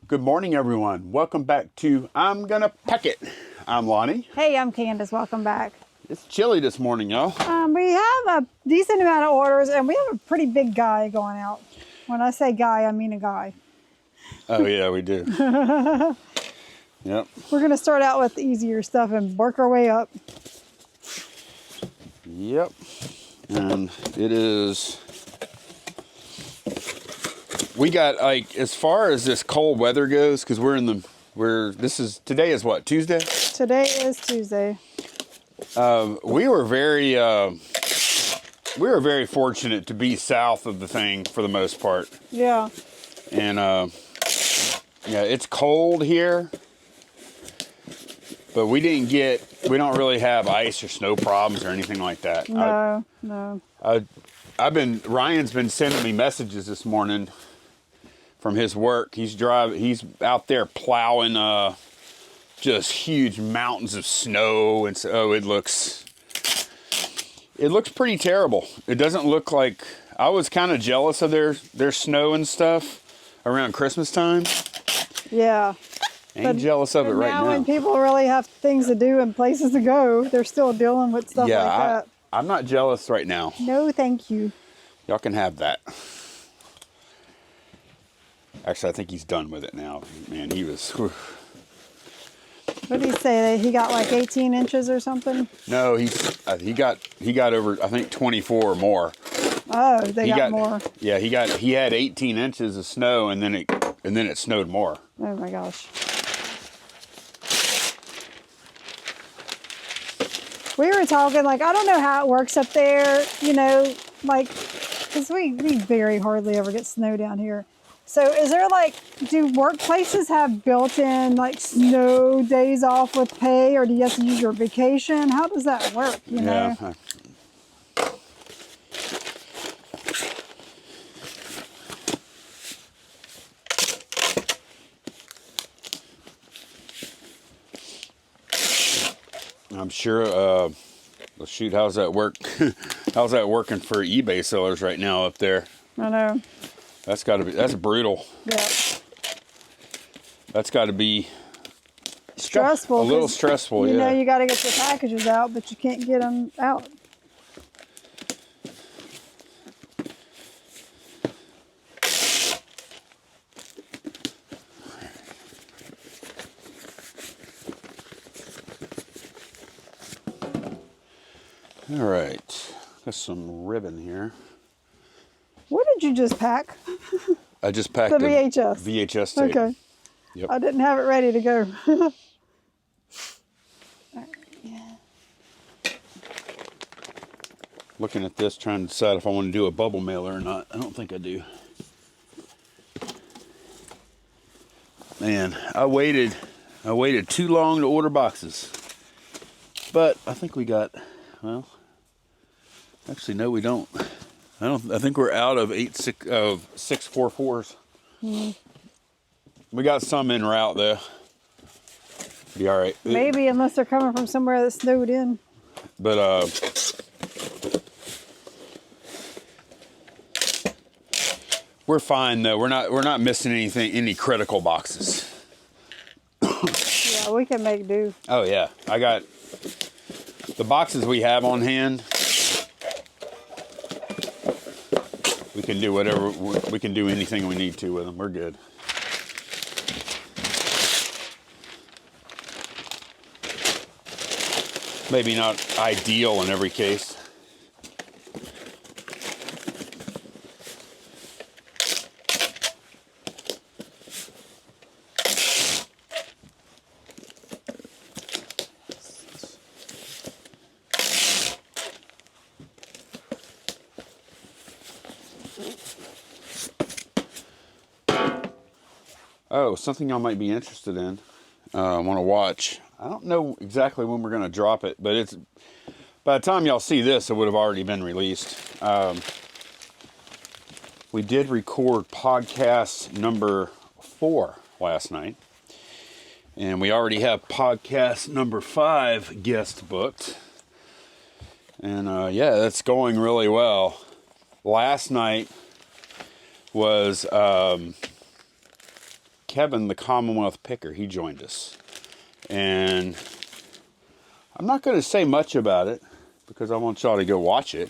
Good morning, everyone. Welcome back to I'm Gonna Pack It. I'm Lonnie. Hey, I'm Candace. Welcome back. It's chilly this morning, y'all. We have a decent amount of orders, and we have a pretty big guy going out. When I say guy, I mean a guy. Oh, yeah, we do. Yep. We're going to start out with easier stuff and work our way up. Yep. And it is... We got, like, as far as this cold weather goes, because today is what, Tuesday? Today is Tuesday. We were very fortunate to be south of the thing for the most part. Yeah. And, yeah, it's cold here, but we don't really have ice or snow problems or anything like that. No. Ryan's been sending me messages this morning from his work. He's out there plowing just huge mountains of snow, and so it looks pretty terrible. It doesn't look like... I was kind of jealous of their snow and stuff around Christmas time. Yeah. Ain't jealous of it right now. Now when people really have things to do and places to go, they're still dealing with stuff like that. I'm not jealous right now. No, thank you. Y'all can have that. Actually, I think he's done with it now. Man, he was... Whew. What did he say? He got like 18 inches or something? No, he got over, I think, 24 or more. Oh, they got more. Yeah, he had 18 inches of snow, and then it snowed more. Oh my gosh. We were talking, like, I don't know how it works up there, like, because we very hardly ever get snow down here. So is there, like, do workplaces have built-in, like, snow days off with pay, or do you have to use your vacation? How does that work, you know? Yeah. I'm sure, well, shoot, how's that work? How's that working for eBay sellers right now up there? I know. That's brutal. Yeah. That's got to be stressful. A little stressful, you yeah. You know, you got to get your packages out, but you can't get them out. All right, got some ribbon here. What did you just pack? I just packed the VHS. VHS tape. Okay. Yep. I didn't have it ready to go. Looking at this, trying to decide if I want to do a bubble mailer or not. I don't think I do. Man, I waited too long to order boxes. But I think we got, well, actually no, we don't. I think we're out of 644s. Mm-hmm. We got some en route though. Be all right. Maybe, unless they're coming from somewhere that snowed in. But we're fine though. We're not missing any critical boxes. Yeah, we can make do. Oh yeah, I got the boxes we have on hand. We can do whatever, we can do anything we need to with them. We're good. Maybe not ideal in every case. Oh, something y'all might be interested in, want to watch. I don't know exactly when we're going to drop it, but it's by the time y'all see this, it would have already been released. We did record podcast number 4 last night, and we already have podcast number 5 guest booked. And yeah, that's going really well. Last night was Kevin, the Commonwealth Picker. He joined us. And I'm not going to say much about it because I want y'all to go watch it.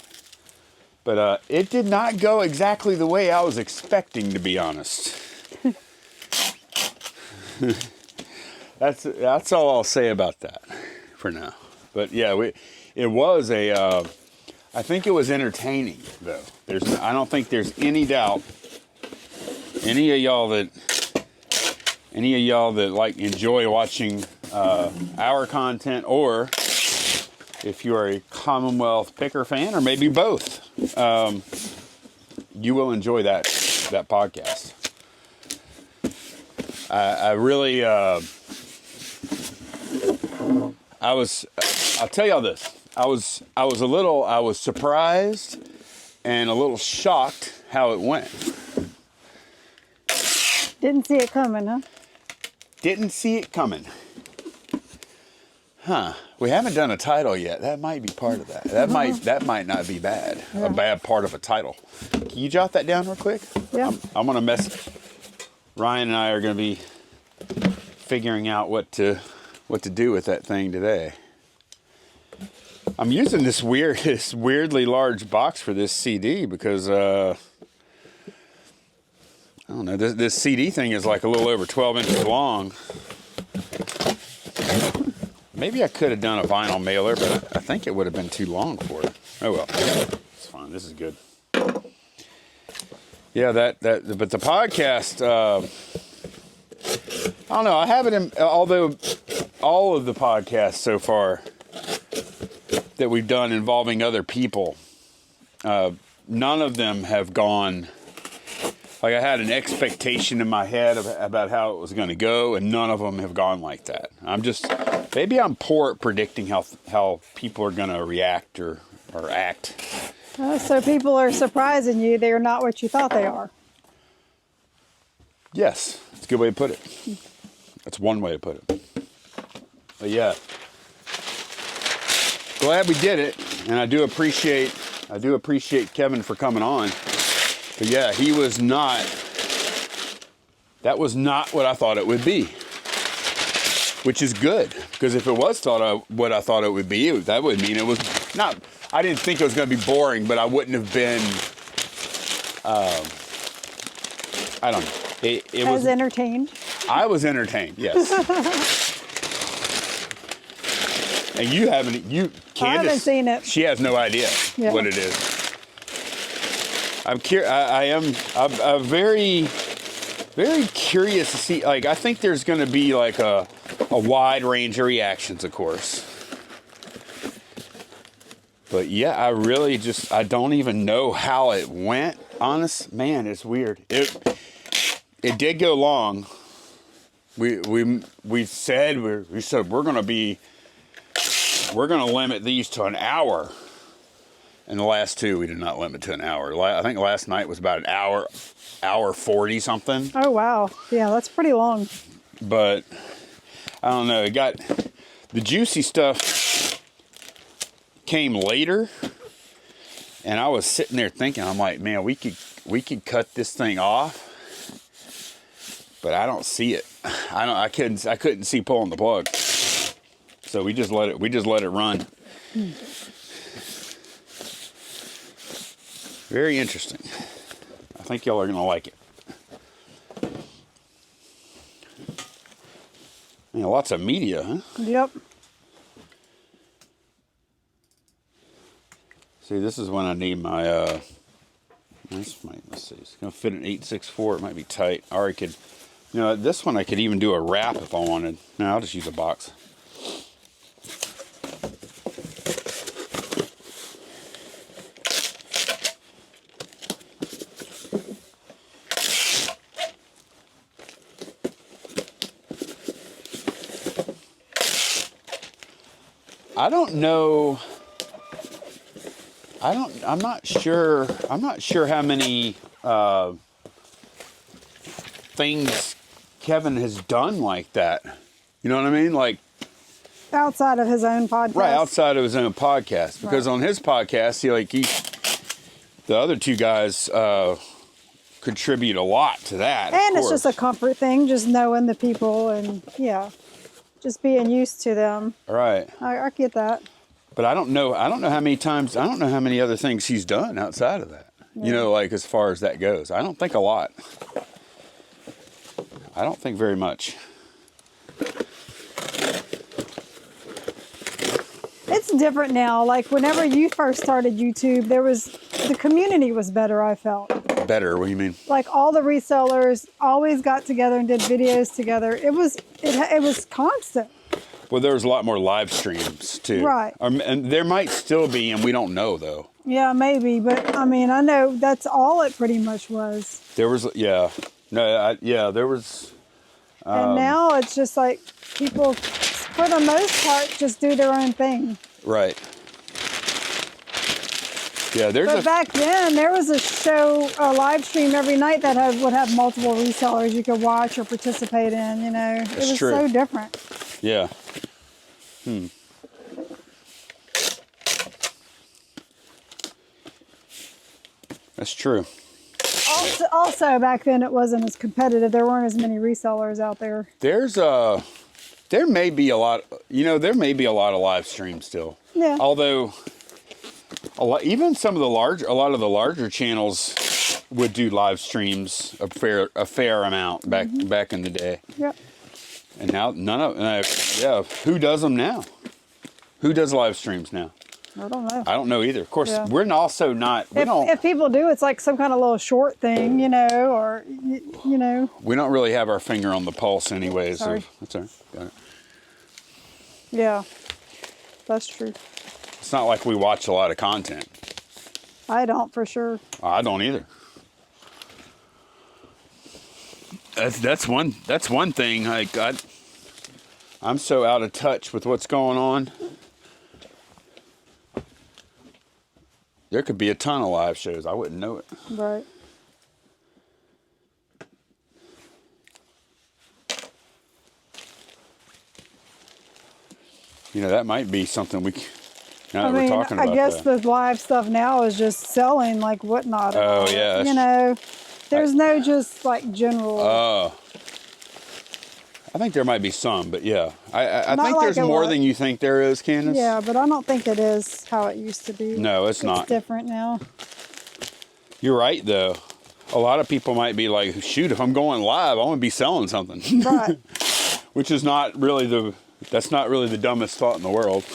But it did not go exactly the way I was expecting, to be honest. That's all I'll say about that for now. But yeah, it was I think it was entertaining though. I don't think there's any doubt. Any of y'all that like enjoy watching our content, or if you are a Commonwealth Picker fan, or maybe both, you will enjoy that podcast. I really, I'll tell y'all this. I was surprised and a little shocked how it went. Didn't see it coming, huh? Didn't see it coming. Huh. We haven't done a title yet. That might be part of that. That might not be bad. Yeah. A bad part of a title. Can you jot that down real quick? Yeah. I'm gonna Ryan and I are gonna be figuring out what to do with that thing today. I'm using this weirdly large box for this CD because I don't know, this CD thing is like a little over 12 inches long. Maybe I could have done a vinyl mailer, but I think it would have been too long for it. Oh well, it's fine. This is good. Yeah, but the podcast, I don't know. I haven't, although all of the podcasts so far that we've done involving other people, none of them have gone. Like I had an expectation in my head about how it was going to go, and none of them have gone like that. Maybe I'm poor at predicting how people are going to react or act. So people are surprising you. They're not what you thought they are. Yes, that's a good way to put it. That's one way to put it. But yeah, glad we did it, and I do appreciate Kevin for coming on. But yeah, that was not what I thought it would be. Which is good, because if it was what I thought it would be, that would mean it was not, I didn't think it was going to be boring, but I wouldn't have been, I don't know. It was entertained. I was entertained, yes. And Candace, I haven't seen it. She has no idea what it is. I'm very, very curious to see. Like, I think there's going to be like a wide range of reactions, of course. But yeah, I don't even know how it went. Honest, man, it's weird. It did go long. We said we're going to limit these to an hour. And the last two, we did not limit to an hour. I think last night was about an hour 40 something. Oh, wow. Yeah, that's pretty long. But I don't know. The juicy stuff came later. And I was sitting there thinking, I'm like, man, we could cut this thing off. But I don't see it. I couldn't see pulling the plug. So we just let it run. Very interesting. I think y'all are going to like it. Man, lots of media, huh? Yep. See, this is when I need my, let's see, it's going to fit an 864. It might be tight. Or I could, this one I could even do a wrap if I wanted. No, I'll just use a box. I don't know. I'm not sure how many things Kevin has done like that. You know what I mean? Like outside of his own podcast. Right, outside of his own podcast. Because on his podcast, the other two guys, contribute a lot to that. And it's just a comfort thing, just knowing the people and yeah, just being used to them. Right. I get that. But I don't know how many times, I don't know how many other things he's done outside of that. Yeah. You know, like as far as that goes. I don't think a lot. I don't think very much. It's different now. Like whenever you first started YouTube, the community was better, I felt. Better, what do you mean? Like all the resellers always got together and did videos together. It was constant. Well, there was a lot more live streams too. Right. And there might still be, and we don't know though. Yeah, maybe. But I mean, I know that's all it pretty much was. There was, yeah. No, there was. And now it's just like people, for the most part, just do their own thing. Right. Yeah, But back then, there was a live stream every night that would have multiple resellers you could watch or participate in, you know. It was true. so different. Yeah. That's true. Also, back then, it wasn't as competitive. There weren't as many resellers out there. There may be a lot, there may be a lot of live streams still. Yeah. Although, even some of a lot of the larger channels would do live streams a fair amount back in the day. Yep. And now who does them now? Who does live streams now? I don't know. I don't know either. Of course, Yeah. we're also not. If people do, it's like some kind of little short thing, or We don't really have our finger on the pulse, anyways. Sorry. That's all right. Got it. Yeah, that's true. It's not like we watch a lot of content. I don't, for sure. I don't either. That's one thing. Like I'm so out of touch with what's going on. There could be a ton of live shows. I wouldn't know it. Right. That might be something we. Now that I we're mean, talking about I guess that. the live stuff now is just selling like whatnot. Oh, yeah. There's no just like general. I think there might be some, but yeah, I Not think like there's it more was. than you think there is, Candace. Yeah, but I don't think it is how it used to be. No, it's not. It's different now. You're right, though. A lot of people might be like, shoot, if I'm going live, I want to be selling something. Right. Which is not really that's not really the dumbest thought in the world.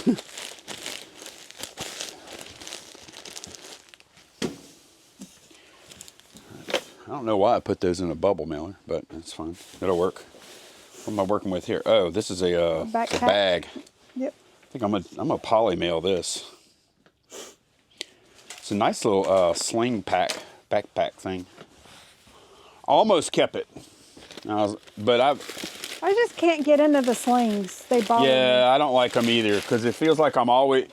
I don't know why I put those in a bubble mailer, but that's fine. It'll work. What am I working with here? Oh, this is a Backpack. bag. Yep. I think I'm gonna poly mail this. It's a nice little sling backpack thing. Almost kept it, but I just can't get into the slings. They bother me. I don't like them either because it feels like I'm always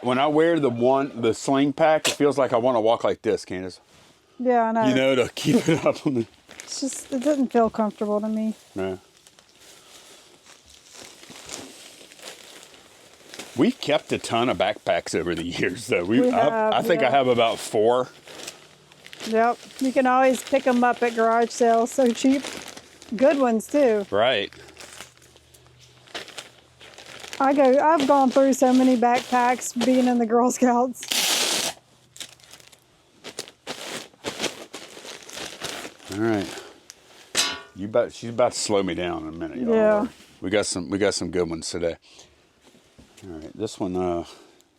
when I wear the sling pack, it feels like I want to walk like this, Candace. Yeah, I know. To keep it up on the. It's just, it doesn't feel comfortable to me. No. We've kept a ton of backpacks over the years, though. I think I have about 4. Yep. You can always pick them up at garage sales. So cheap. Good ones, too. Right. I've gone through so many backpacks being in the Girl Scouts. All right. She's about to slow me down in a minute, y'all. Yeah. We got some good ones today. All right, this one.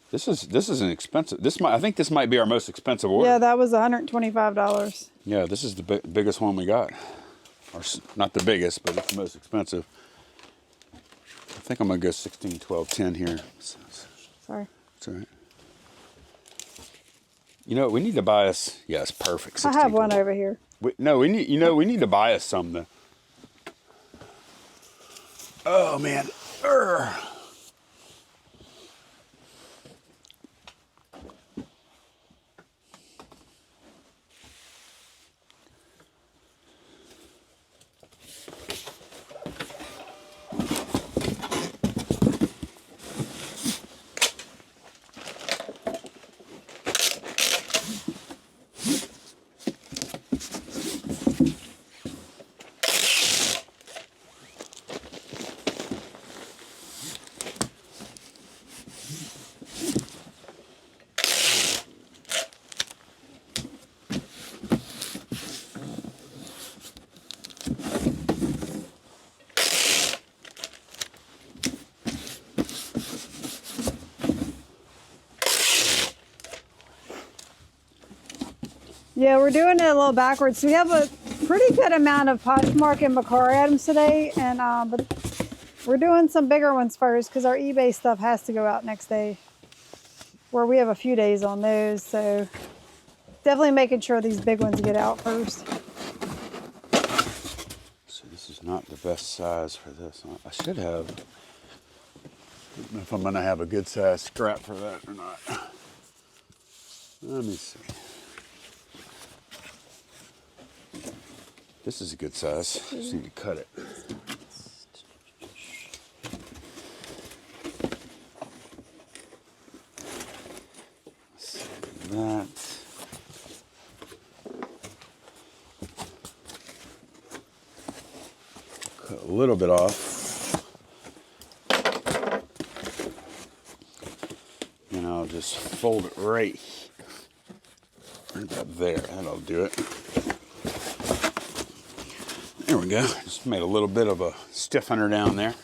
This is an expensive. I think this might be our most expensive order. Yeah, that was $125. Yeah, this is the biggest one we got. Or not the biggest, but it's the most expensive. I think I'm gonna go 16, 12, 10 here. Sorry. That's all right. We need to buy us. Yeah, it's perfect. 16, I have one 12. over here. We need to buy us some. Though. Oh man. Urgh. Yeah, we're doing it a little backwards. We have a pretty good amount of Poshmark and Bakari items today, and but we're doing some bigger ones first because our eBay stuff has to go out next day, where we have a few days on those. So definitely making sure these big ones get out first. So this is not the best size for this. I should have. I don't know if I'm going to have a good size scrap for that or not. Let me see. This is a good size. Just need to cut it. That. Cut a little bit off. And I'll just fold it right about there. That'll do it. There we go. Just made a little bit of a stiffener down there.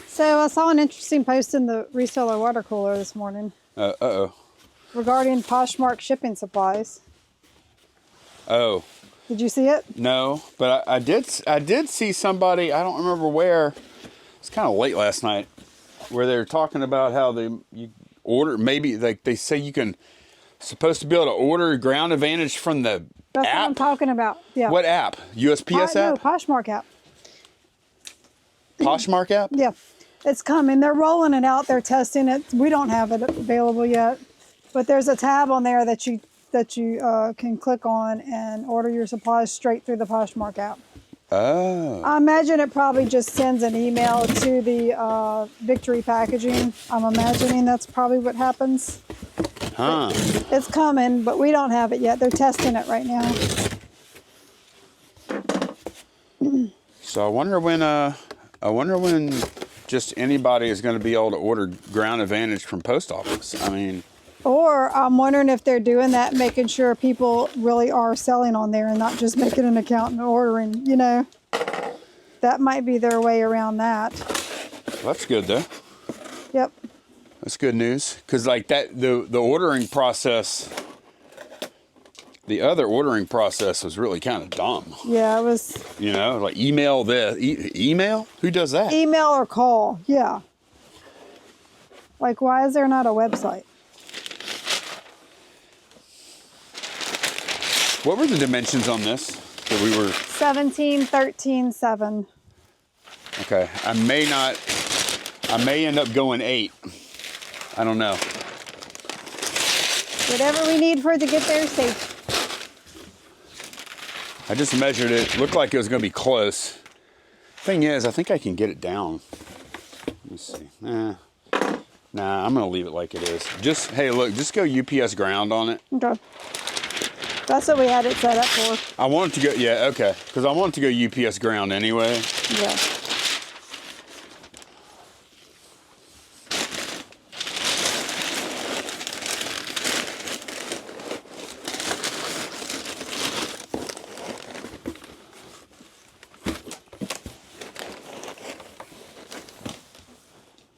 So I saw an interesting post in the reseller water cooler this morning. Uh-oh. Regarding Poshmark shipping supplies. Oh. Did you see it? No, but I did see somebody, I don't remember where, it's kind of late last night, where they were talking about how you order, maybe like they say you can, supposed to be able to order Ground Advantage from the That's app? what I'm talking about. Yeah. What app? USPS No, app? Poshmark app. Poshmark app? Yeah. It's coming. They're rolling it out. They're testing it. We don't have it available yet. But there's a tab on there that you can click on and order your supplies straight through the Poshmark app. Oh. I imagine it probably just sends an email to the Victory packaging. I'm imagining that's probably what happens. Huh. It's coming, but we don't have it yet. They're testing it right now. So I wonder when just anybody is going to be able to order Ground Advantage from post office. I mean, Or I'm wondering if they're doing that, making sure people really are selling on there and not just making an account and ordering, you know. That might be their way around that. that's good though. Yep. That's good news. Because like that, the ordering process, the other ordering process was really kind of dumb. Yeah, it was You know, like email this. Email? Who does that? email or call. Yeah. Like, why is there not a website? What were the dimensions on this? That we were. 17, 13, 7. Okay. I may end up going 8. I don't know. Whatever we need for it to get there safe. I just measured it. Looked like it was going to be close. Thing is, I think I can get it down. Let me see. Nah, I'm going to leave it like it is. Just, hey, look, just go UPS ground on it. Okay. That's what we had it set up for. I want it to go, yeah, okay. Because I want it to go UPS ground anyway. Yeah.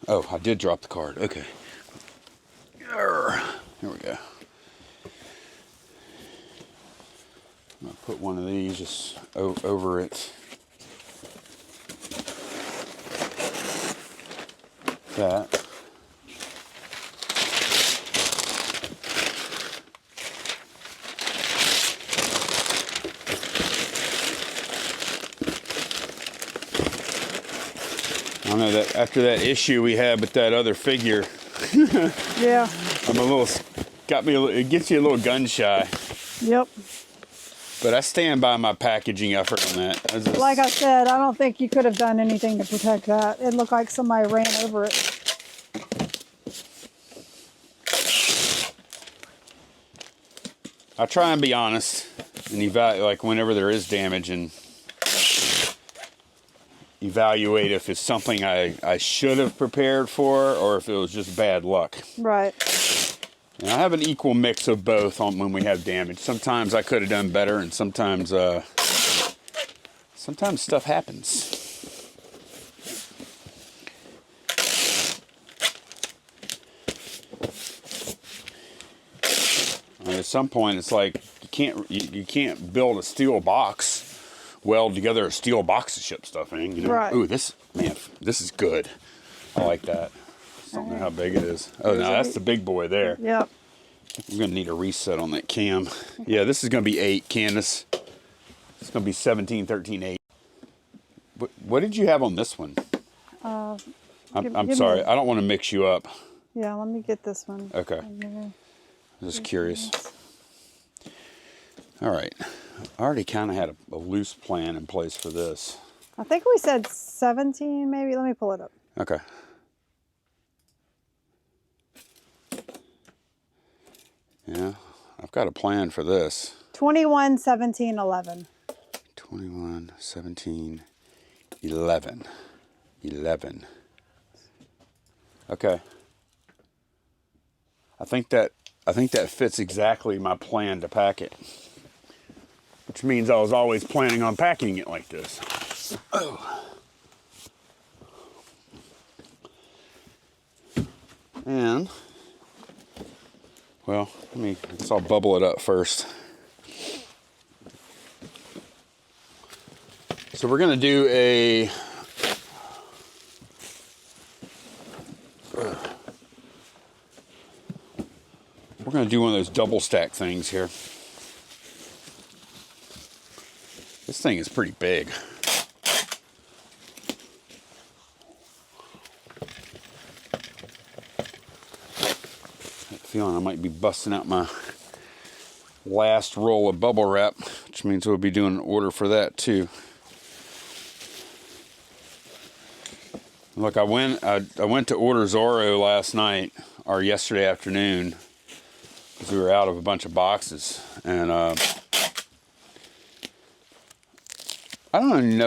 Oh, I did drop the card. Okay. Here we go. I'm going to put one of these just over it. That. I know that after that issue we had with that other figure, Yeah. it gets you a little gun shy. Yep. But I stand by my packaging effort on that. Like I said, I don't think you could have done anything to protect that. It looked like somebody ran over it. I try and be honest and like whenever there is damage and evaluate if it's something I should have prepared for or if it was just bad luck. Right. And I have an equal mix of both on when we have damage. Sometimes I could have done better, and sometimes stuff happens. And at some point, it's like you you can't build a steel box, weld together a steel box to ship stuff in. You know? Right. Ooh, this is good. I like that. Just don't know how big it is. Oh, no, that's the big boy there. Yep. I'm gonna need a reset on that cam. Yeah, this is gonna be 8, Candace. It's gonna be 17, 13, 8. What did you have on this one? I'm sorry. I don't want to mix you up. Yeah, let me get this one. Okay. I'm just curious. All right. I already kind of had a loose plan in place for this. I think we said 17 maybe. Let me pull it up. Okay. Yeah, I've got a plan for this. 21, 17, 11. 21, 17, 11. 11. Okay. I think that fits exactly my plan to pack it. Which means I was always planning on packing it like this. Oh. And, well, I guess I'll bubble it up first. So we're going to do one of those double stack things here. This thing is pretty big. Feeling I might be busting out my last roll of bubble wrap, which means we'll be doing an order for that too. Look, I went to order Zoro last night or yesterday afternoon because we were out of a bunch of boxes, and I don't even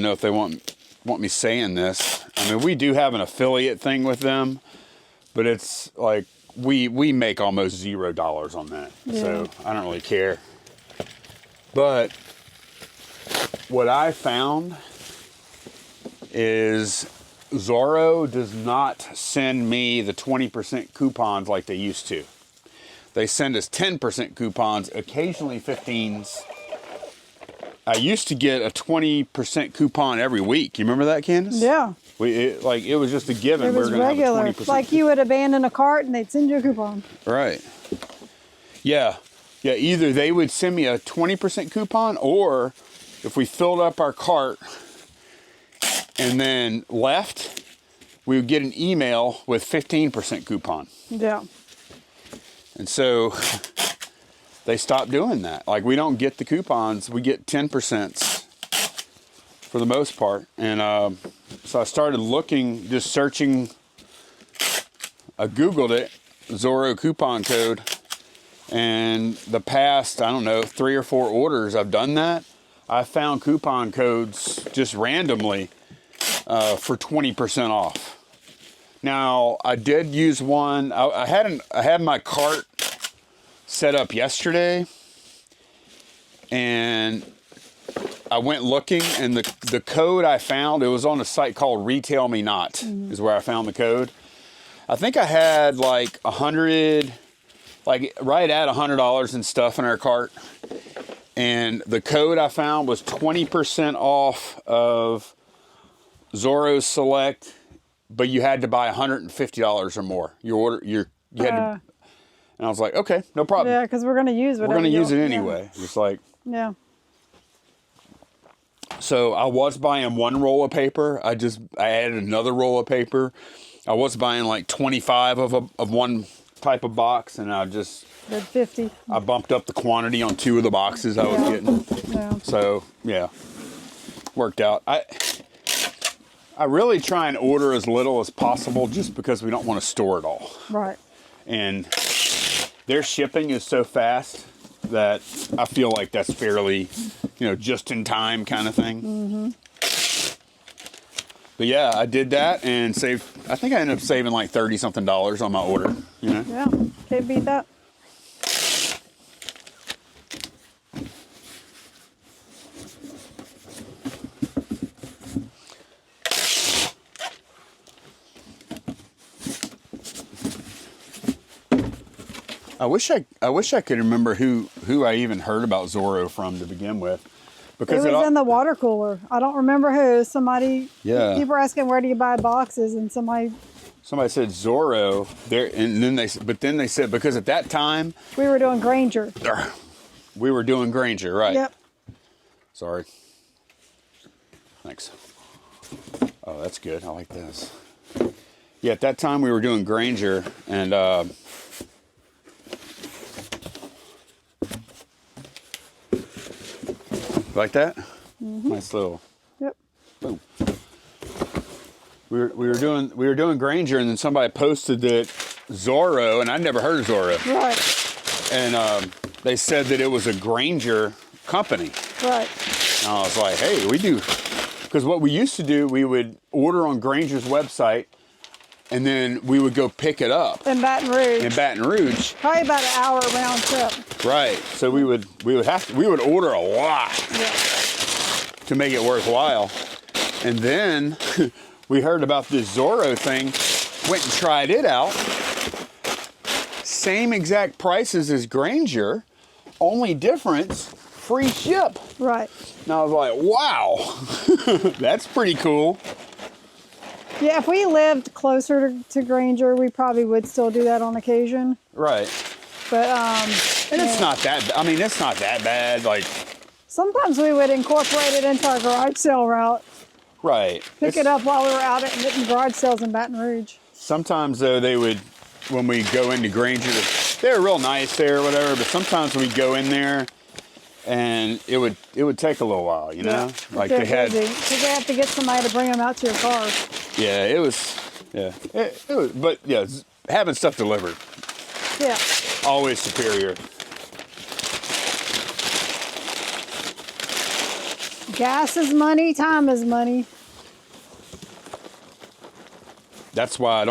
know if they want me saying this. I mean, we do have an affiliate thing with them, but it's like we make almost $0 on that, so I don't really care. But what I found is Zoro does not send me the 20% coupons like they used to. They send us 10% coupons, occasionally 15s. I used to get a 20% coupon every week. You remember that, Candace? Yeah. It was just a given. It was regular. Like you would abandon a cart and they'd send you a coupon. Right. Yeah. Yeah, either they would send me a 20% coupon, or if we filled up our cart and then left, we would get an email with 15% coupon. Yeah. And so they stopped doing that. Like, we don't get the coupons. We get 10% for the most part. And so I started looking, just searching. I Googled it, Zoro coupon code. And the past, I don't know, 3 or 4 orders I've done that. I found coupon codes just randomly for 20% off. Now, I did use one. I had my cart set up yesterday, and I went looking, and the code I found, it was on a site called Retail Me Not, is where I found the code. I think I had like right at $100 in stuff in our cart, and the code I found was 20% off of Zoro Select, but you had to buy $150 or more. You had to, and I was like, okay, no problem. Yeah, because we're going to use it. We're going to use it anyway. Yeah. Just like, yeah. So I was buying 1 roll of paper. I added another roll of paper. I was buying like 25 of one type of box, and I just did 50. I bumped up the quantity on 2 of the boxes I was getting. Yeah. So yeah, worked out. I really try and order as little as possible, just because we don't want to store it all. Right. And their shipping is so fast that I feel like that's fairly, just in time kind of thing. Mm-hmm. But yeah, I did that and saved. I think I ended up saving like $30-something on my order. Yeah, can't beat that. I wish I could remember who I even heard about Zoro from to begin with. Because it was in the water cooler. I don't remember who. Somebody. Yeah. People were asking where do you buy boxes, and somebody said Zoro there, and then they said because at that time we were doing Granger. We were doing Granger, right? Yep. Sorry. Thanks. Oh, that's good. I like this. Yeah, at that time we were doing Granger, and like that. Nice little. Yep. Boom. We were doing Granger, and then somebody posted that Zoro, and I'd never heard of Zoro. Right. And they said that it was a Granger company. Right. And I was like, hey, we do, because what we used to do, we would order on Granger's website, and then we would go pick it up In Baton Rouge. in Baton Rouge. Probably about an hour round trip. Right. So we would order a lot Yeah. to make it worthwhile, and then. We heard about this Zoro thing, went and tried it out. Same exact prices as Granger, only difference, free ship. Right. And I was like, wow, that's pretty cool. Yeah, if we lived closer to Granger, we probably would still do that on occasion. Right. But And it's not that, I mean, it's not that bad. Like, sometimes we would incorporate it into our garage sale route. right. Pick it up while we were out at garage sales in Baton Rouge. Sometimes though they would, when we go into Granger, they're real nice there or whatever, but sometimes we'd go in there and it would take a little while, you know? Yeah. Like They're they had, busy, 'cause they have to get somebody to bring them out to your car. yeah, it was, but yeah, having stuff delivered, Yeah. always superior. Gas is money, time is money. That's why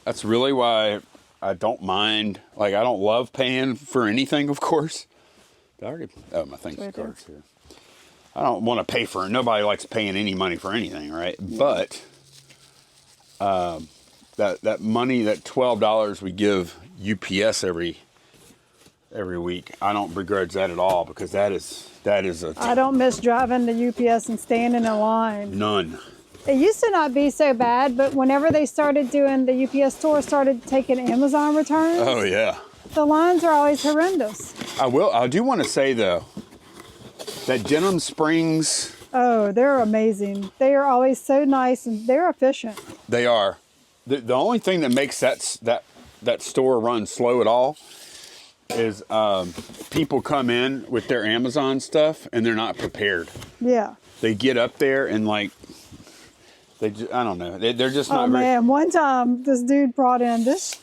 that's really why I don't mind, like I don't love paying for anything, of course. My thing's Right cards here. I don't want to pay for it. Nobody likes paying any money for anything, right? But that money, that $12 we give UPS every week, I don't begrudge that at all, because that is I don't miss driving to UPS and standing in line. none. It used to not be so bad, but whenever they started doing, the UPS store started taking Amazon returns, Oh yeah. the lines are always horrendous. I do want to say though, that Denham Springs, Oh, they're amazing. They are always so nice and they're efficient. they are. The only thing that makes that store run slow at all is people come in with their Amazon stuff and they're not prepared. Yeah. They get up there and like, I don't know. They're just Oh not very. man, one time this dude brought in it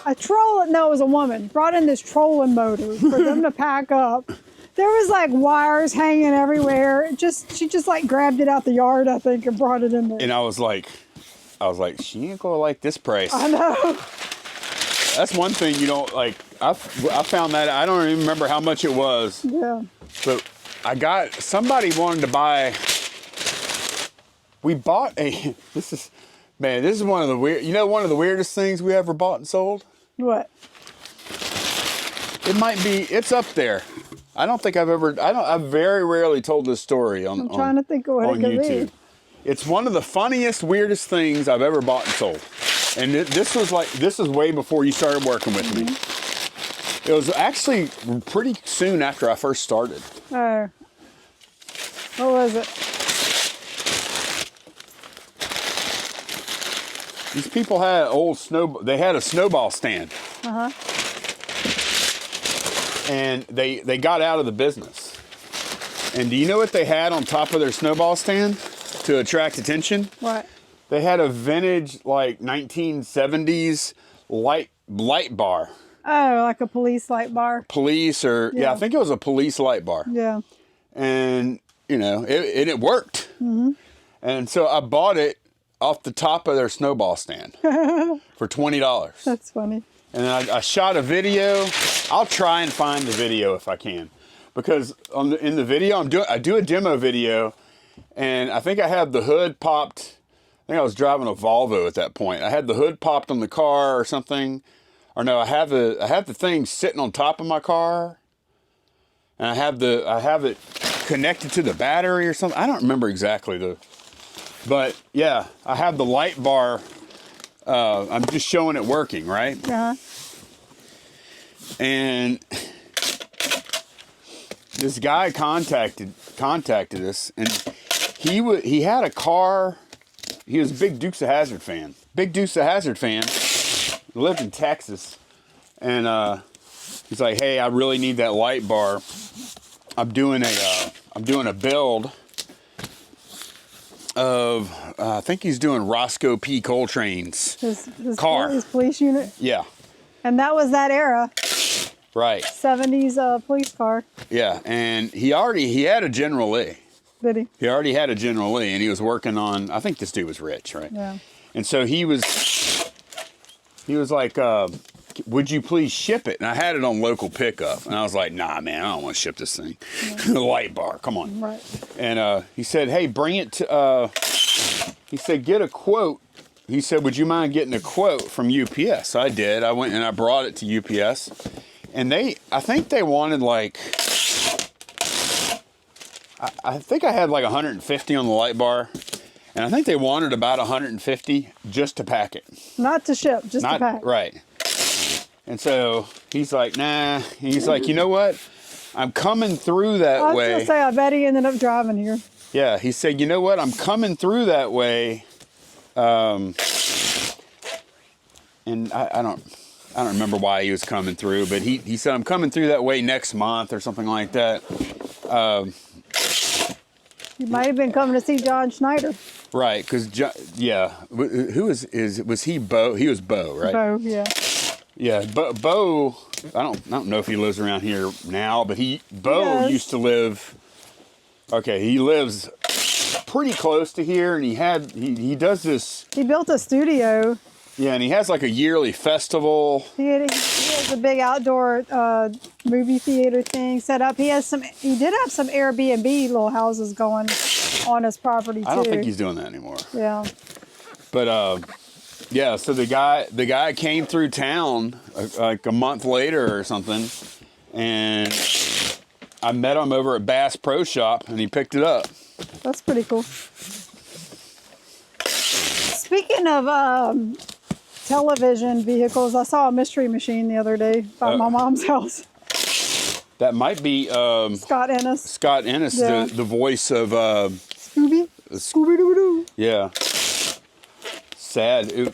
was a woman, brought in this trolling motor for them to pack up. There was like wires hanging everywhere. She just like grabbed it out the yard, I think, and brought it in there. And I was like, she ain't gonna like this price. I know. That's one thing you don't like. I found that, I don't even remember how much it was, Yeah. but somebody wanted to buy. We bought this is one of the one of the weirdest things we ever bought and sold. What? It's up there. I've very rarely told this story on I'm trying to think of what it could YouTube. be. It's one of the funniest, weirdest things I've ever bought and sold. And this is way before you started working with me. It was actually pretty soon after I first started. Oh. What was it? These people had they had a snowball stand. Uh-huh. And they got out of the business. And do you know what they had on top of their snowball stand to attract attention? What? They had a vintage, like 1970s light bar. Oh, like a police light bar. Police Yeah. I think it was a police light bar. Yeah. And, it worked. Mm-hmm. And so I bought it off the top of their snowball stand for $20. That's funny. And then I shot a video. I'll try and find the video if I can. Because in the video, I do a demo video, and I think I had the hood popped. I think I was driving a Volvo at that point. I had the hood popped on the car or something. or no, I have the thing sitting on top of my car, and I have it connected to the battery or something. I don't remember exactly but yeah, I have the light bar. I'm just showing it working, right? Uh-huh. And this guy contacted us, and he had a car. He was a big Dukes of Hazzard fan. Lived in Texas, and he's like, "Hey, I really need that light bar. I'm doing a build of I think he's doing Roscoe P. Coltrane's his car, his police unit. Yeah, And that was that era, right. 70s police car. Yeah, and he had a General Lee. Did he? He already had a General Lee, and he was working on. I think this dude was rich, right? Yeah. And so he was like, would you please ship it? And I had it on local pickup. And I was like, nah, man, I don't want to ship this thing. The light bar, come on. Right. And he said, hey, bring it to, he said, get a quote. He said, would you mind getting a quote from UPS? So I did. I went and I brought it to UPS. And I think they wanted like, I think I had like 150 on the light bar. And I think they wanted about 150 just to pack it. Not to ship, just to pack. Right. And so he's like, nah. He's like, you know what? I'm coming through that way. I was going to say, I bet he ended up driving here. Yeah. He said, you know what? I'm coming through that way. And I don't remember why he was coming through, but he said, I'm coming through that way next month or something like that. You might have been coming to see John Schneider. Right, because who was he? Bo? He was Bo, right? Bo, yeah. Yeah, Bo. I don't know if he lives around here now, but Bo used to live. Okay, he lives pretty close to here, and he does this. He built a studio. Yeah, and he has like a yearly festival. He has a big outdoor movie theater thing set up. He did have some Airbnb little houses going on his property too. I don't think he's doing that anymore. Yeah. But yeah, so the guy came through town like a month later or something, and I met him over at Bass Pro Shop, and he picked it up. That's pretty cool. Speaking of television vehicles, I saw a Mystery Machine the other day by my mom's house. That might be Scott Ennis. Scott Ennis, Yeah. the voice of Scooby? Scooby-Doo-Doo. Yeah. Sad.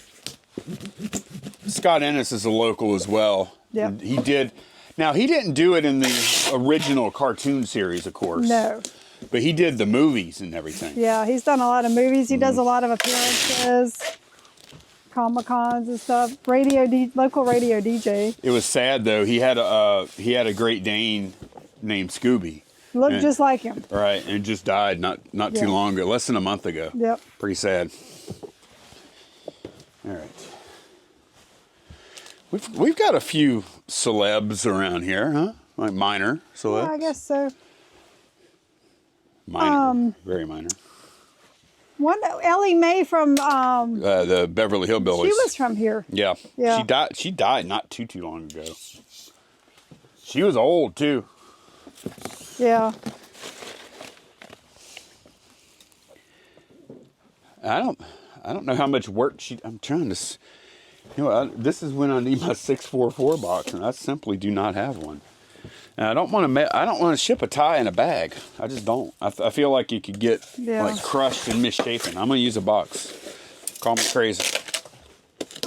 Scott Ennis is a local as well. Yeah. He didn't do it in the original cartoon series, of course. No. But he did the movies and everything. Yeah, he's done a lot of movies. He does a lot of appearances, Comic-Cons and stuff. Local radio DJ. It was sad though. He had a Great Dane named Scooby. Looked just like him. Right, and just died not too long ago, less than a month ago. Yep. Pretty sad. All right. We've got a few celebs around here, huh? Like minor celebs. Yeah, I guess so. Minor, very minor. One Ellie Mae from The Beverly Hillbillies. she was from here. Yeah. Yeah. She died not too long ago. She was old too. Yeah. I don't know how much work I'm trying to. This is when I need my 644 box, and I simply do not have one. And I don't want to ship a tie in a bag. I just don't. I feel like you could get like crushed and misshapen. I'm gonna use a box. Call me crazy.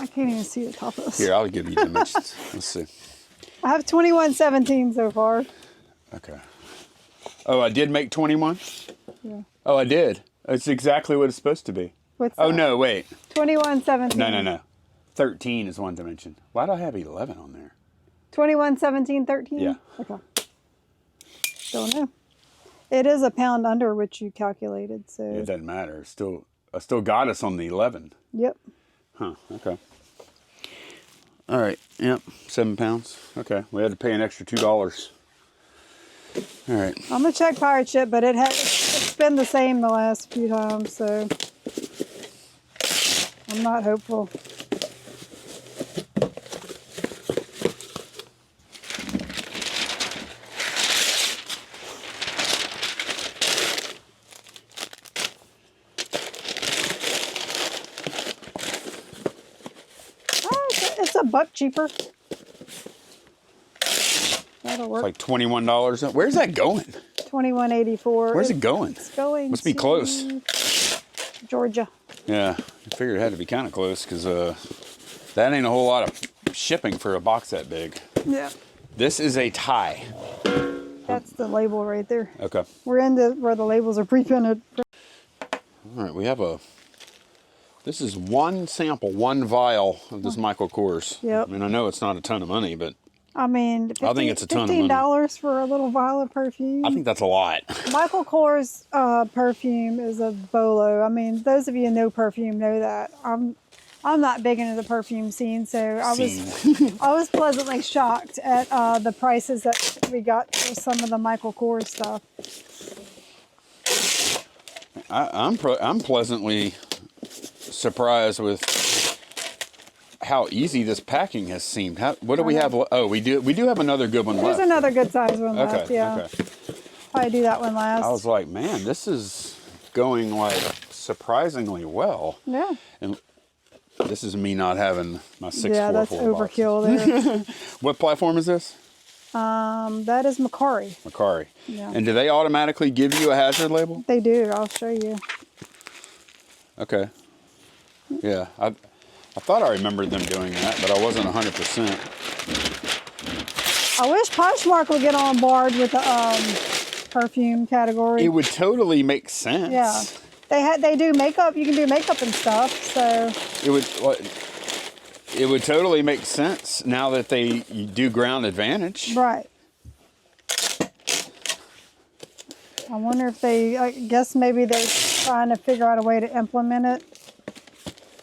I can't even see the top of this. Here, I'll give you dimensions. Let's see. I have 2117 so far. Okay. Oh, I did make 21? Yeah. Oh, I did. It's exactly what it's supposed to be. What's Oh, that? no, wait. 2117. No. 13 is one dimension. Why do I have 11 on there? 21, 17, 13? Yeah. Okay. Don't know. It is a pound under which you calculated, so. It doesn't matter. I still got us on the 11. Yep. Huh, okay. All right, yep, 7 pounds. Okay, we had to pay an extra $2. All right. I'm going to check pirate ship, but it's been the same the last few times, so I'm not hopeful. $1 cheaper. That'll work. It's like $21. Where's that going? $21.84. Where's it going? It's going Must be to close. Georgia. Yeah, I figured it had to be kind of close because that ain't a whole lot of shipping for a box that big. Yeah. This is a tie. That's the label right there. Okay. We're in where the labels are pre-printed. All right, we have this is one sample, one vial of this Michael Kors. Yep. I mean, I know it's not a ton of money, but I mean, I think it's a ton of money. $15 for a little vial of perfume. I think that's a lot. Michael Kors perfume is a bolo. I mean, those of you who know perfume know that. I'm not big into the perfume scene, so I was pleasantly shocked at the prices that we got for some of the Michael Kors stuff. I'm pleasantly surprised with how easy this packing has seemed. What do we have? Oh, we do have another good one left. There's another good size one left. Okay, Yeah. okay. Probably do that one last. I was like, man, this is going like surprisingly well. Yeah. And this is me not having my 644 Yeah, that's overkill there. What platform is this? That is Macari. Macari. Yeah. And do they automatically give you a hazard label? They do. I'll show you. Okay. Yeah, I thought I remembered them doing that, but I wasn't 100%. I wish Poshmark would get on board with the perfume category. It would totally make sense. Yeah. They do makeup. You can do makeup and stuff. So it would totally make sense now that they do ground advantage. right. I wonder if I guess maybe they're trying to figure out a way to implement it.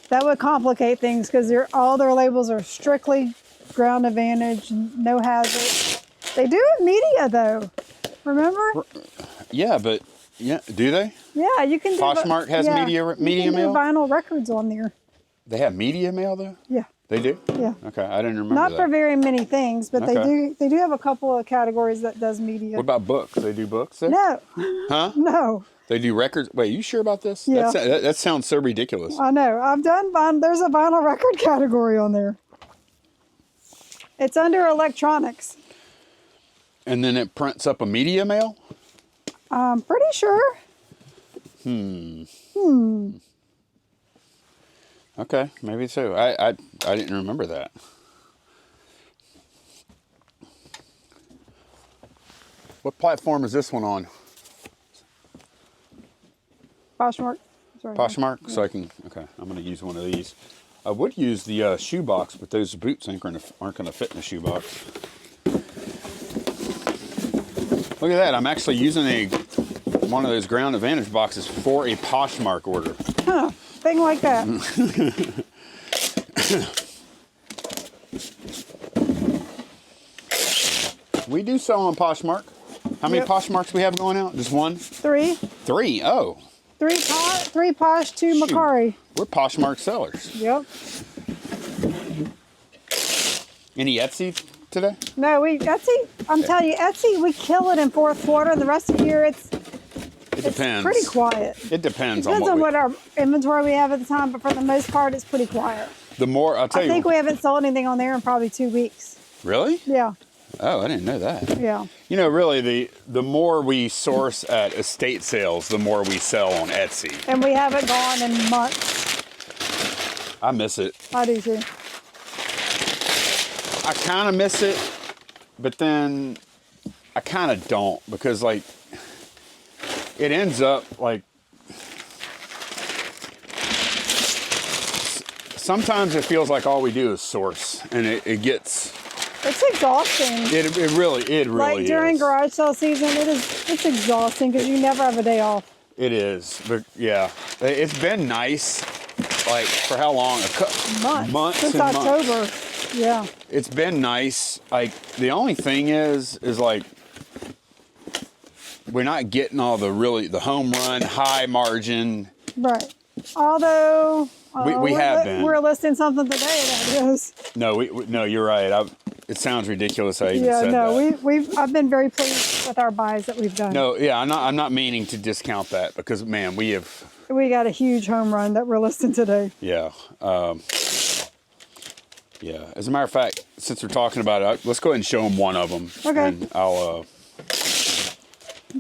That would complicate things because all their labels are strictly ground advantage, no hazard. They do have media though. Remember? Yeah, but do they? Yeah, you can do. Poshmark has media you can mail. do vinyl records on there. They have media mail though. Yeah. They do? Yeah. Okay, I didn't remember Not that. for very many things, but Okay. they do have a couple of categories that does media. What about books? They do books there? No. Huh? No. They do records? Wait, you sure about this? Yeah. That sounds so ridiculous. I know. I've done there's a vinyl record category on there. It's under electronics. And then it prints up a media mail? I'm pretty sure. Okay, maybe so. I didn't remember that. What platform is this one on? Poshmark. Sorry. Poshmark? So I can, okay, I'm going to use one of these. I would use the shoebox, but those boots aren't going to fit in the shoebox. Look at that, I'm actually using one of those ground advantage boxes for a Poshmark order. Huh. Thing like that. We do sell on Poshmark. How many Poshmarks we have going out? Just one? 3. 3. Oh. 3 Posh, 2 Shoot. Macari. We're Poshmark sellers. Yep. Any Etsy today? No, Etsy, I'm telling you, Etsy, we kill it in fourth quarter. The rest of the year, it's Depends. pretty quiet. It depends Depends on on what what our inventory we have at the time, but for the most part, it's pretty quiet. the more, I'll tell I you. think we haven't sold anything on there in probably 2 weeks. Really? Yeah, Oh, I didn't know that. yeah. You know, really, the more we source at estate sales, the more we sell on Etsy. And we haven't gone in months. I miss it. I do too. I kind of miss it, but then I kind of don't because, like, it ends up like sometimes it feels like all we do is source, and it gets. It's exhausting. It really Like during is. garage sale season, it's exhausting because you never have a day off. It is, but yeah, it's been nice. Like for how long? Months Since and October. months. Yeah. It's been nice. Like the only thing is like we're not getting all the home run, high margin. Right. Although We have been. We're listing something today that is. No, no, you're right. It sounds ridiculous. I even Yeah, said no, that. I've been very pleased with our buys that we've done. No, yeah, I'm not meaning to discount that because man, we got a huge home run that we're listing today. yeah. Yeah. As a matter of fact, since we're talking about it, let's go ahead and show them one of them. Okay. And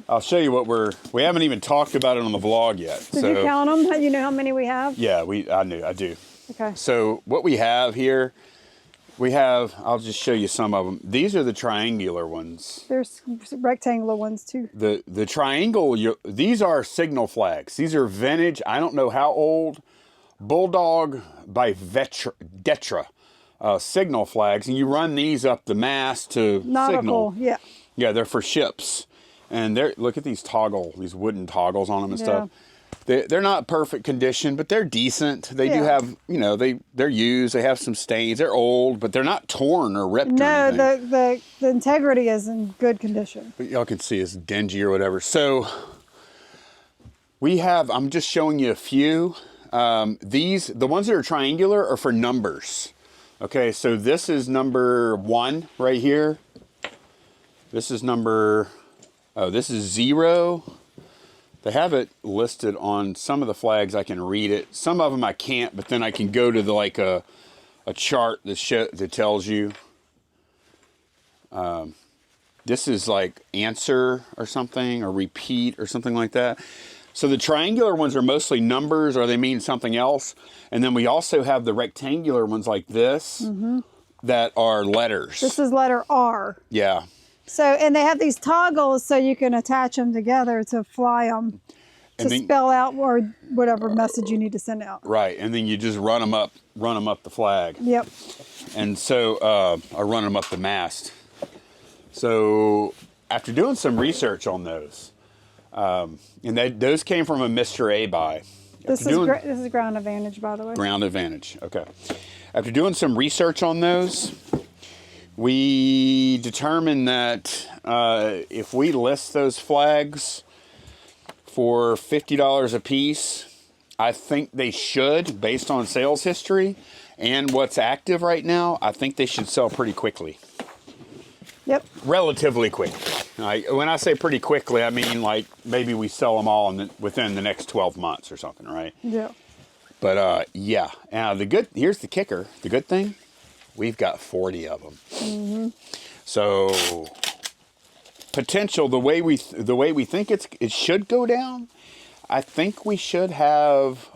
I'll show you what we haven't even talked about it on the vlog yet. Did you count them? You know how many we have? Yeah, I do. Okay. So what we have here, I'll just show you some of them. These are the triangular ones. There's rectangular ones too. The triangle, these are signal flags. These are vintage, I don't know how old, Bulldog by Detra signal flags. And you run these up the mast to Nautical, signal. yeah. Yeah, they're for ships. And look at these wooden toggles on them and stuff. They're not perfect condition, but they're decent. They do have, they're used. They have some stains. They're old, but they're not torn or ripped or anything. No, the integrity is in good condition. But y'all can see it's dingy or whatever. So I'm just showing you a few. The ones that are triangular are for numbers. Okay, so this is number 1 right here. This is this is 0. They have it listed on some of the flags. I can read it. Some of them I can't, but then I can go to a chart that tells you. This is like answer or something, or repeat or something like that. So the triangular ones are mostly numbers, or they mean something else. And then we also have the rectangular ones like this that are letters. This is letter R. Yeah. So, and they have these toggles so you can attach them together to fly them, to spell out or whatever message you need to send out. Right, and then you just run them up the flag. Yep. And so, I run them up the mast. So, after doing some research on those, and those came from a Mr. A buy. This is Ground Advantage, by the way. Ground Advantage, okay. After doing some research on those, we determined that if we list those flags for $50 a piece, I think they should, based on sales history and what's active right now, I think they should sell pretty quickly. Yep. Relatively quick. When I say pretty quickly, I mean like maybe we sell them all within the next 12 months or something, right? Yeah. But yeah. Now here's the kicker. The good thing, we've got 40 of them. So potential, the way we think it should go down, I think we should have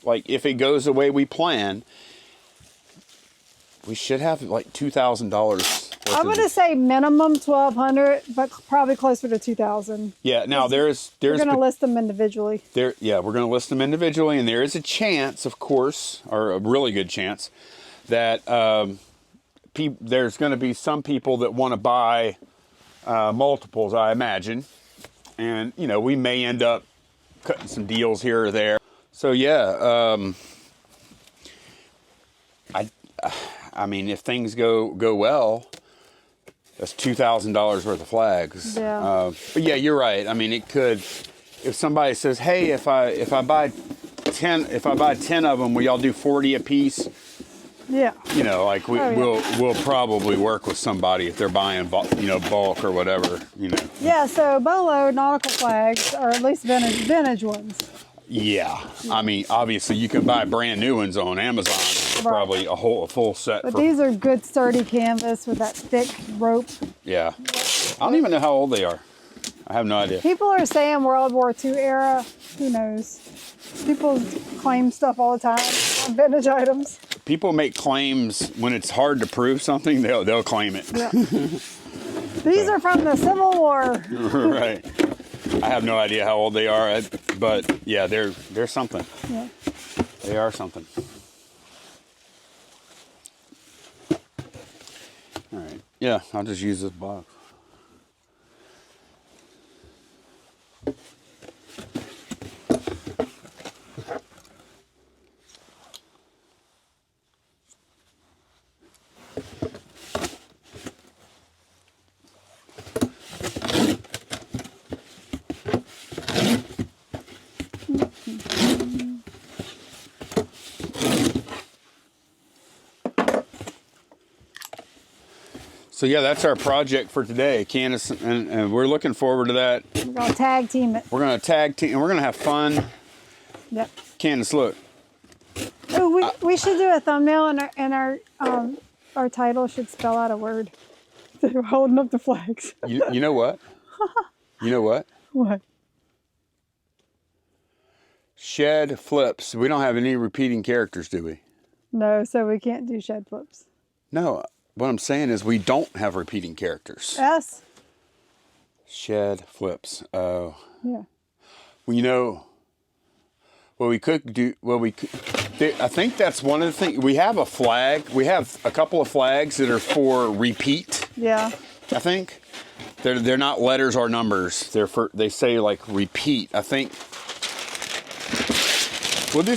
like, if it goes the way we plan, we should have like $2,000. I'm going to say minimum 1,200, but probably closer to 2,000. Yeah. Now we're going to list them individually. Yeah, we're going to list them individually, and there is a chance, of course, or a really good chance, that there's going to be some people that want to buy multiples, I imagine, and we may end up cutting some deals here or there. So yeah, I mean, if things go well, that's $2,000 worth of flags. Yeah. But yeah, you're right. I mean, it could. If somebody says, "Hey, if I buy 10 of them, will y'all do 40 a piece?" Yeah. Like we'll probably work with somebody if they're buying bulk or whatever. Yeah. So bolo nautical flags, or at least vintage ones. Yeah. I mean, obviously you can buy brand new ones on Amazon. Probably a full set. But these are good sturdy canvas with that thick rope. Yeah. I don't even know how old they are. I have no idea. People are saying World War II era. Who knows? People claim stuff all the time on vintage items. People make claims when it's hard to prove something. They'll claim it. Yeah. These are from the Civil War. Right. I have no idea how old they are, but yeah, they're something. Yeah. They are something. All right. Yeah, I'll just use this box. So yeah, that's our project for today, Candace, and we're looking forward to that. We're gonna tag team it. We're gonna tag team, and we're gonna have fun. Yep. Candace, look. Oh, we we should do a thumbnail, and our title should spell out a word. We're holding up the flags. You know what? You know what? What? Shed flips. We don't have any repeating characters, do we? No, so we can't do shed flips. No. What I'm saying is we don't have repeating characters. S? Shed flips. Oh. Yeah. Well, you know, what we could do, I think that's one of the things. We have a flag. We have a couple of flags that are for repeat. Yeah. I think. They're not letters or numbers. They say like repeat. I think we'll do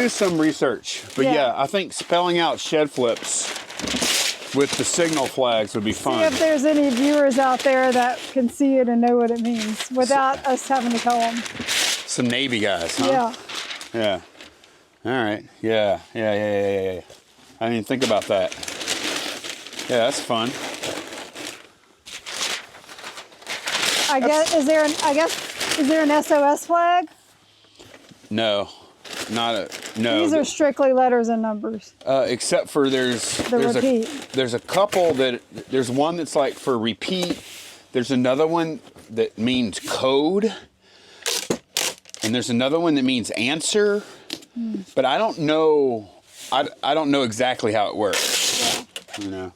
some research. But yeah, I think spelling out shed flips with the signal flags would be fun. See if there's any viewers out there that can see it and know what it means without us having to tell them. Some Navy guys, huh? Yeah. Yeah. All right. Yeah. I didn't even think about that. Yeah, that's fun. Is there an SOS flag? No. No. These are strictly letters and numbers. Except for there's a couple there's one that's like for repeat. There's another one that means code. And there's another one that means answer. But I don't know I don't know exactly how it works. Yeah. You know.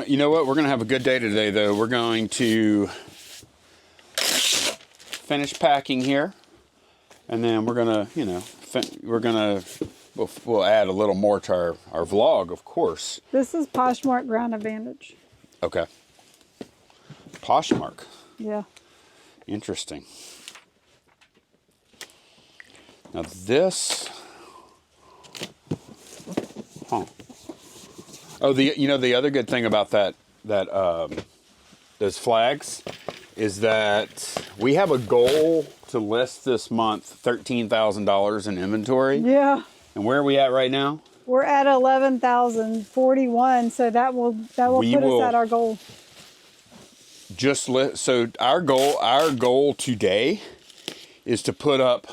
You know what? We're gonna have a good day today, though. We're going to finish packing here, and then we're gonna, we'll add a little more to our vlog, of course. This is Poshmark Ground Advantage. Okay. Poshmark. Yeah. Interesting. Now this. Huh. Oh, the other good thing about those flags is that we have a goal to list this month $13,000 in inventory. Yeah. And where are we at right now? We're at 11,041, so that will put us at our goal. So our goal today is to put up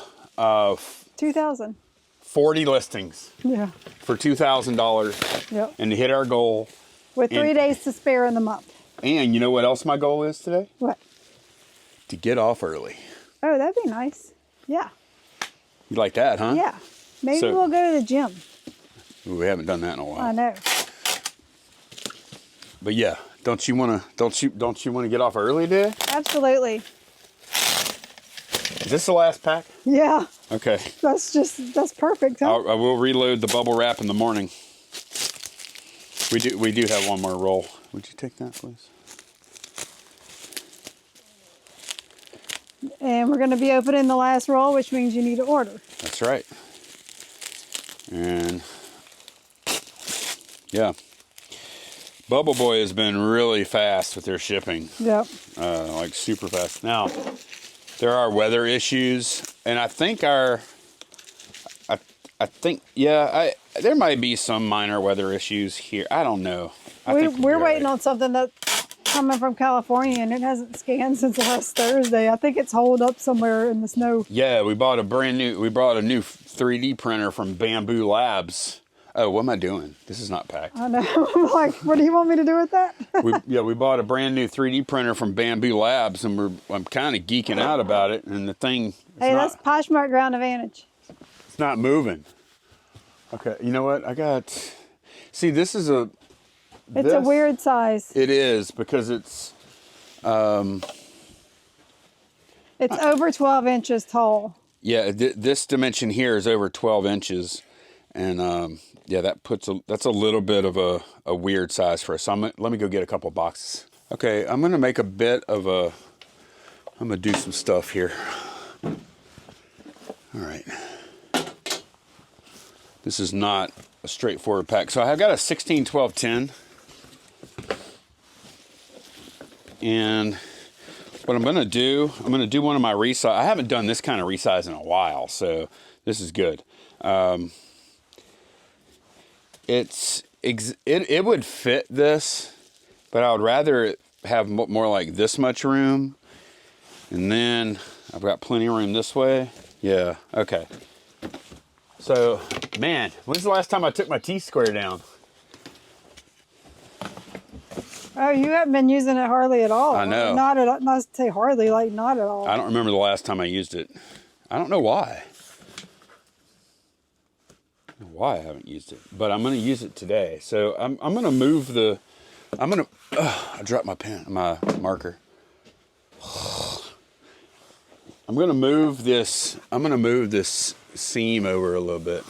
2,000. 40 listings. Yeah. For $2,000. Yep. And to hit our goal. With 3 days to spare in the month. And you know what else my goal is today? What? To get off early. Oh, that'd be nice. Yeah. You like that, huh? Yeah. Maybe we'll go to the gym. We haven't done that in a while. I know. But yeah, don't you want to get off early today? Absolutely. Is this the last pack? Yeah. Okay. That's perfect, huh? I will reload the bubble wrap in the morning. We do have one more roll. Would you take that, please? And we're going to be opening the last roll, which means you need to order. That's right. And yeah, Bubble Boy has been really fast with their shipping. Yep. Like super fast. Now, there are weather issues, and I think there might be some minor weather issues here. I don't know. We're waiting on something that's coming from California, and it hasn't scanned since last Thursday. I think it's holed up somewhere in the snow. Yeah, we bought a new 3D printer from Bamboo Labs. Oh, what am I doing? This is not packed. I know. I'm like, what do you want me to do with that? we bought a brand new 3D printer from Bamboo Labs, and I'm kind of geeking out about it. And the thing, that's Poshmark Ground Advantage. It's not moving. Okay, you know what? This is a weird size. It is, because it's over 12 inches tall. Yeah, this dimension here is over 12 inches, and that's a little bit of a weird size for us. So let me go get a couple boxes. Okay, I'm gonna make I'm gonna do some stuff here. All right. This is not a straightforward pack. So I've got a 16, 12, 10. And what I'm going to do one of my resize. I haven't done this kind of resize in a while, so this is good. it would fit this, but I would rather it have more like this much room. And then I've got plenty of room this way. Yeah, okay. So, man, when's the last time I took my T-square down? Oh, you haven't been using it hardly at all. I know. Not at all. Not to say hardly, like not at all. I don't remember the last time I used it. I don't know why. I don't know why I haven't used it, but I'm going to use it today. So I'm going to move the. I dropped my pen, my marker. I'm going to move this. I'm going to move this seam over a little bit.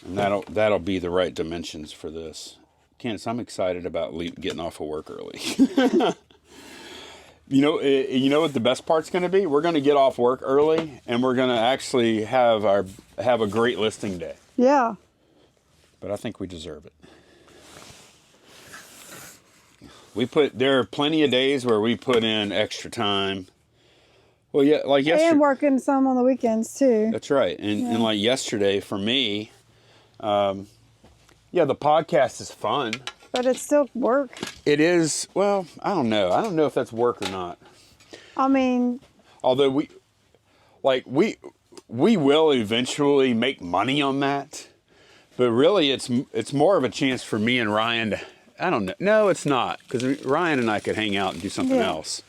And that'll be the right dimensions for this. Candace, I'm excited about getting off of work early. You know what the best part's going to be? We're going to get off work early, and we're going to actually have a great listing day. Yeah. But I think we deserve it. There are plenty of days where we put in extra time. Well, yeah, like yesterday. And working some on the weekends too. That's right. And like yesterday for me, the podcast is fun. But it's still work. It is. Well, I don't know. I don't know if that's work or not. I mean, although we will eventually make money on that, but really it's more of a chance for me and Ryan to. I don't know. No, it's not, because Ryan and I could hang out and do something else.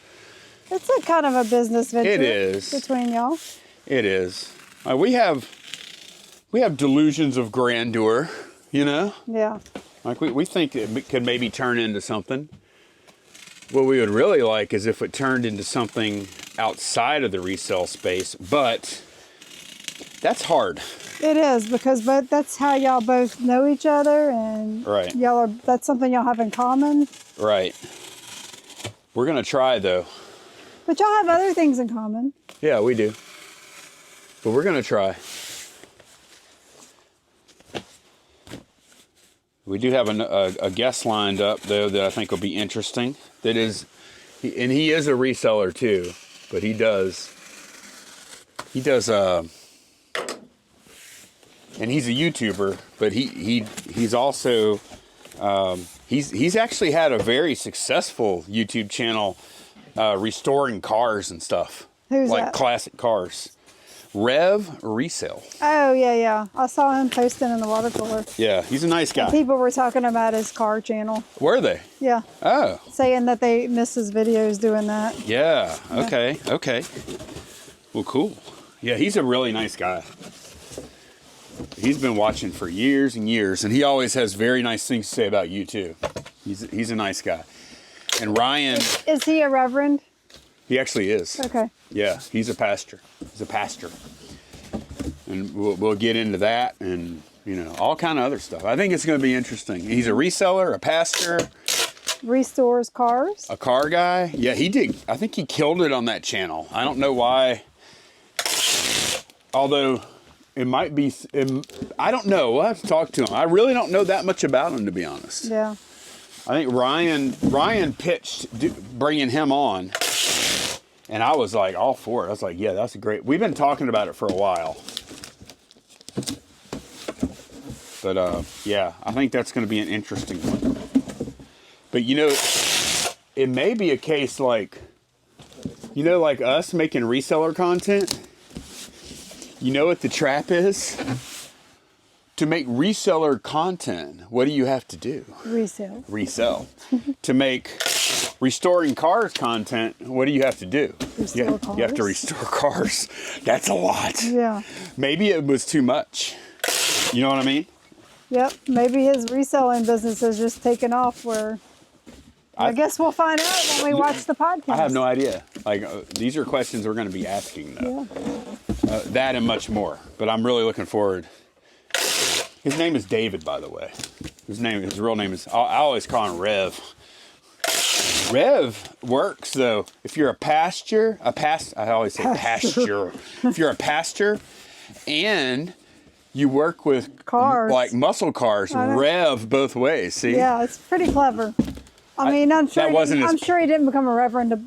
It's a kind of a business venture. It is between y'all. It is. We have delusions of grandeur, you know. Yeah. Like we think it could maybe turn into something. What we would really like is if it turned into something outside of the resale space, but that's hard. It is, because that's how y'all both know each other, and right. That's something y'all have in common. Right. We're gonna try though. But y'all have other things in common. Yeah, we do. But we're gonna try. We do have a guest lined up though that I think will be interesting. That is, and he is a reseller too, but he does. And he's a YouTuber, but he's also he's actually had a very successful YouTube channel restoring cars and stuff. Who's like that? Classic cars. Rev Resale. Oh yeah. I saw him posting in the water cooler. Yeah, he's a nice guy. And people were talking about his car channel. Were they? Yeah. Oh. Saying that they miss his videos doing that. Yeah. Okay. Well, cool. Yeah, he's a really nice guy. He's been watching for years and years, and he always has very nice things to say about you too. He's a nice guy. And Ryan, is he a reverend? He actually is. Okay. Yeah, he's a pastor. He's a pastor, and we'll get into that, and all kind of other stuff. I think it's going to be interesting. He's a reseller, a pastor, restores cars, a car guy. Yeah, he did. I think he killed it on that channel. I don't know why. Although it might be, I don't know. We'll have to talk to him. I really don't know that much about him, to be honest. Yeah. I think Ryan pitched bringing him on, and I was like all for it. I was like, yeah, that's a great. We've been talking about it for a while, but yeah, I think that's going to be an interesting one. But it may be a case like us making reseller content. You know what the trap is? To make reseller content, what do you have to do? Resell. To make restoring cars content, what do you have to do? Restore cars. You have to restore cars. That's a lot. Yeah. Maybe it was too much. You know what I mean? Yep. Maybe his reselling business has just taken off where... I guess we'll find out when we watch the podcast. I have no idea. These are questions we're going to be asking, though. Yeah. That and much more. But I'm really looking forward. His name is David, by the way. His real name is, I always call him Rev. Rev works, though. If you're I always say pasture. If you're a pastor and you work with cars, like muscle cars, Rev both ways, see? Yeah, it's pretty clever. I mean, I'm sure he didn't become a reverend to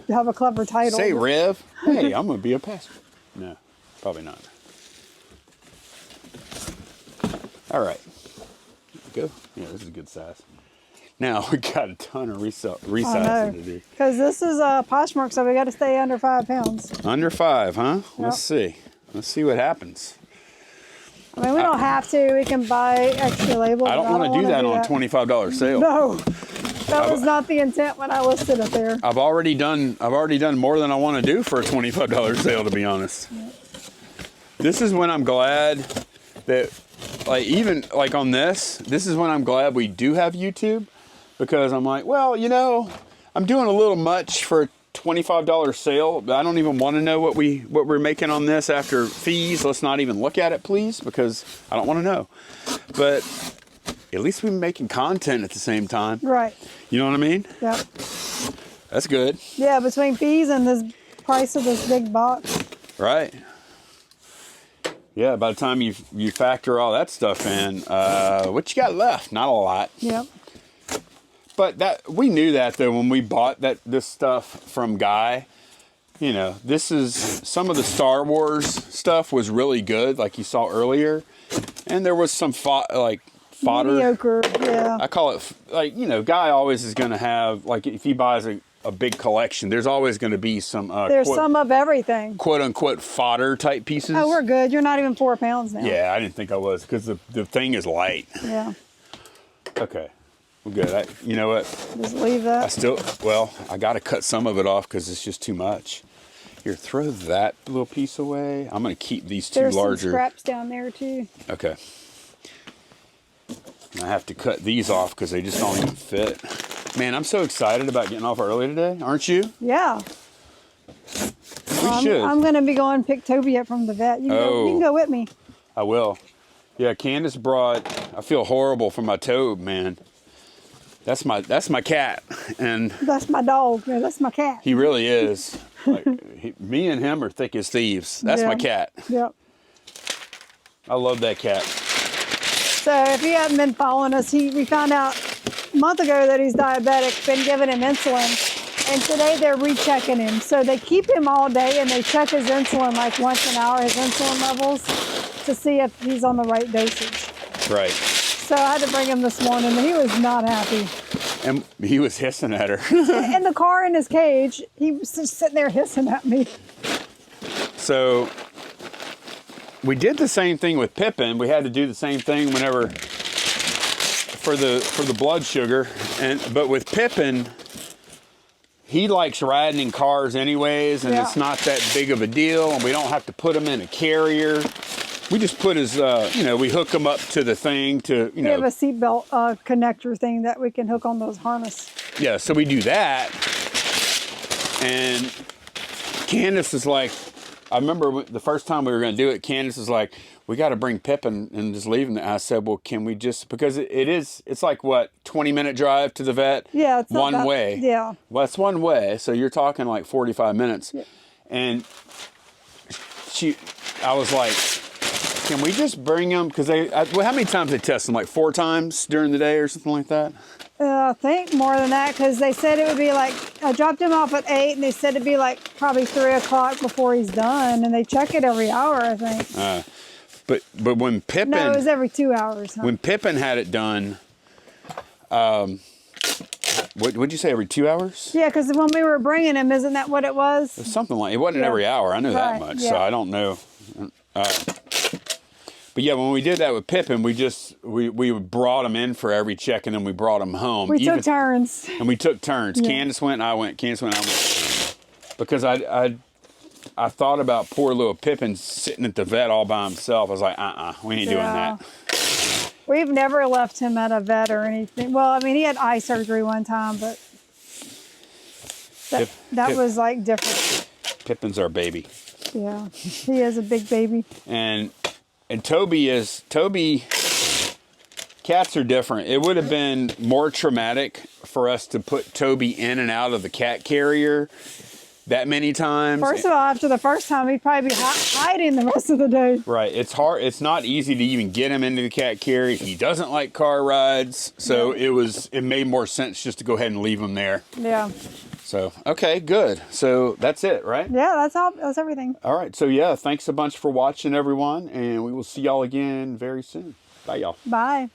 have a clever title. Say Rev. Hey, I'm going to be a pastor. No, probably not. All right. Go. Yeah, this is a good size. Now we got a ton of resizing to do. Because this is a Poshmark, so we got to stay under 5 pounds. Under 5, huh? Yep. Let's see. Let's see what happens. I mean, we don't have to. We can buy extra labels. I don't want to do that on a $25 sale. No, that was not the intent when I listed it there. I've already done more than I want to do for a $25 sale, to be honest. Yep. This is when I'm glad that, like, even like on this is when I'm glad we do have YouTube, because I'm like, well, you know, I'm doing a little much for a $25 sale. I don't even want to know what we're making on this after fees. Let's not even look at it, please, because I don't want to know. But at least we're making content at the same time. Right. You know what I mean? Yep. That's good. Yeah, between fees and this price of this big box. Right. Yeah, by the time you factor all that stuff in, what you got left? Not a lot. Yep. But that we knew that though when we bought this stuff from Guy. You know, this is some of the Star Wars stuff was really good, like you saw earlier, and there was some fodder. Mediocre, yeah. I call it, like, you know, Guy always is going to have, like, if he buys a big collection, there's always going to be some there's some of everything, quote unquote fodder type pieces. Oh, we're good. You're not even 4 pounds now. Yeah, I didn't think I was, because the thing is light. Yeah. Okay, we're good. You know what? Just leave that. I got to cut some of it off because it's just too much. Here, throw that little piece away. I'm going to keep these two larger. There's some scraps down there too. Okay. I have to cut these off because they just don't even fit. Man, I'm so excited about getting off early today. Aren't you? Yeah. We should. I'm going to be going pick Toby up from the vet. You can go with me. I will. Yeah, Candace brought, I feel horrible for my Tobe, man. That's my cat. And that's my dog. Yeah, that's my cat. He really is. Like, me and him are thick as thieves. That's my cat. Yep. I love that cat. So if you haven't been following us, we found out a month ago that he's diabetic, been giving him insulin, and today they're rechecking him. So they keep him all day and they check his insulin like once an hour, his insulin levels, to see if he's on the right dosage. Right. So I had to bring him this morning, and he was not happy. And he was hissing at her. In the car in his cage, he was just sitting there hissing at me. So we did the same thing with Pippin. We had to do the same thing whenever for the blood sugar, but with Pippin, he likes riding in cars anyways, and it's not that big of a deal, and we don't have to put him in a carrier. We just put his, we hook him up to the thing to, We have a seatbelt connector thing that we can hook on those harness. Yeah, so we do that. And Candace is like, I remember the first time we were going to do it, Candace is like, we got to bring Pippin and just leave him there. I said, well, can we just, because it's like, what, 20-minute drive to the vet? Yeah, it's not one way. Yeah. Well, it's one way, so you're talking like 45 minutes. Yeah. And I was like, can we just bring them? Because how many times they test them? Like 4 times during the day or something like that? I think more than that, because they said it would be like, I dropped him off at 8, and they said it'd be like probably 3 o'clock before he's done, and they check it every hour, I think. But when Pippin... No, it was every 2 hours. Huh? When Pippin had it done, what'd you say, every 2 hours? Yeah, because when we were bringing him, isn't that what it was? Something like, it wasn't every hour, I know that much, so I don't know. But yeah, when we did that with Pippin, we brought him in for every check, and then we brought him home. We took turns. And we took turns. Yeah. Candace went, and I went. Candace went, and I went. Because I thought about poor little Pippin sitting at the vet all by himself. I was like, we ain't doing that. We've never left him at a vet or anything. Well, I mean, he had eye surgery one time, but that was like different. Pippin's our baby. Yeah, he is a big baby. And Toby, cats are different. It would have been more traumatic for us to put Toby in and out of the cat carrier that many times. First of all, after the first time, he'd probably be hiding the rest of the day. Right. It's hard. It's not easy to even get him into the cat carrier. He doesn't like car rides. So it made more sense just to go ahead and leave him there. Yeah. So, okay, good. So that's it, right? Yeah, that's all. That's everything. All right. So, yeah, thanks a bunch for watching, everyone. And we will see y'all again very soon. Bye, y'all. Bye.